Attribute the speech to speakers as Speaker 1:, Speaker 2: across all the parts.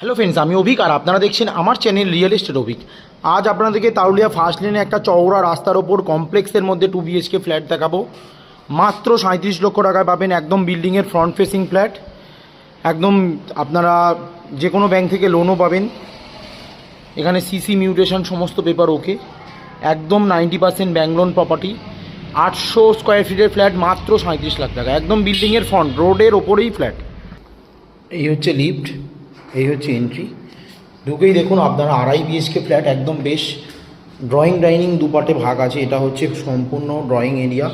Speaker 1: Hello friends, আমি অভিক আর আপনারা দেখছেন আমার চ্যানেল রিয়েল এস্টেট অভিক। আজ আপনাদেরকে তারুলিয়া ফার্স্ট লেনে একটা চওড়া রাস্তার ওপর কমপ্লেক্সের মধ্যে 2 BHK ফ্ল্যাট দেখাবো। মাত্র 37 লক্ষ টাকায় পাবেন। একদম বিল্ডিংয়ের ফ্রন্ট ফেসিং ফ্ল্যাট। একদম আপনারা যে কোনো ব্যাংক থেকে লোনও পাবেন। এখানে সিসি মিউটেশন সমস্ত পেপার ওকে। একদম 90% ব্যাংক লোন প্রপার্টি। 800 স্কোয়ার ফিটের ফ্ল্যাট মাত্র 37 লাখ টাকা। একদম বিল্ডিংয়ের ফ্রন্ট রোডের ওপরেই ফ্ল্যাট। এই হচ্ছে লিফট, এই হচ্ছে এন্ট্রি। ঢুকেই দেখুন আপনারা 2.5 BHK ফ্ল্যাট। একদম বেশ ড্রয়িং ডাইনিং দুপাটে ভাগ আছে। এটা হচ্ছে সম্পূর্ণ ড্রয়িং এরিয়া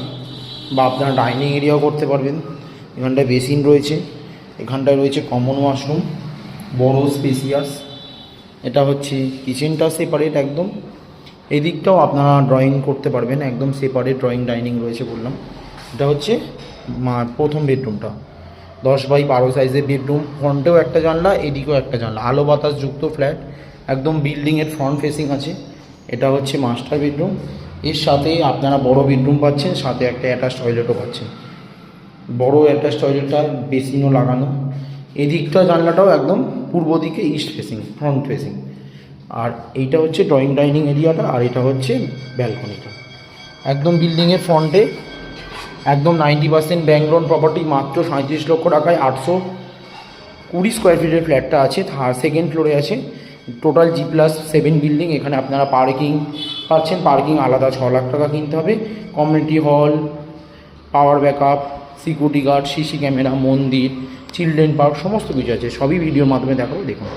Speaker 1: বা আপনারা ডাইনিং এরিয়াও করতে পারবেন। এখানটায় বেসিন রয়েছে, এখানটায় রয়েছে কমন ওয়াশরুম বড় স্পেসিয়াস। এটা হচ্ছে কিচেনটা সেপারেট একদম। এই দিকটাও আপনারা ড্রয়িং করতে পারবেন, একদম সেপারেট ড্রয়িং ডাইনিং রয়েছে বললাম। এটা হচ্ছে প্রথম বেডরুমটা, 10x12 সাইজের বেডরুম। ফ্রন্টেও একটা জানলা, এদিকেও একটা জানলা, আলো বাতাস যুক্ত ফ্ল্যাট। একদম বিল্ডিংয়ের ফ্রন্ট ফেসিং আছে। এটা হচ্ছে মাস্টার বেডরুম। এর সাথে আপনারা বড় বেডরুম পাচ্ছেন, সাথে একটা অ্যাটাচ টয়লেটও পাচ্ছেন। বড় অ্যাটাচ টয়লেটটার বেসিনও লাগানো। এদিকটা জানলাটাও একদম পূর্ব দিকে ইস্ট ফেসিং, ফ্রন্ট ফেসিং। আর এইটা হচ্ছে ড্রয়িং ডাইনিং এরিয়াটা, আর এটা হচ্ছে ব্যালকনিটা। একদম বিল্ডিংয়ের ফ্রন্টে একদম 90% ব্যাংক লোন প্রপার্টি। মাত্র 37 লক্ষ টাকায় 820 স্কোয়ার ফিটের ফ্ল্যাটটা আছে। সেকেন্ড ফ্লোরে আছে। Total G+7 building. এখানে আপনারা পার্কিং পাচ্ছেন। পার্কিং আলাদা 6 লাখ টাকা কিনতে হবে। Community hall, power backup, security guard, CC camera, মন্দির, চিলড্রেন পার্ক সমস্ত কিছু আছে। সবই ভিডিওর মাধ্যমে দেখাবো, দেখুন।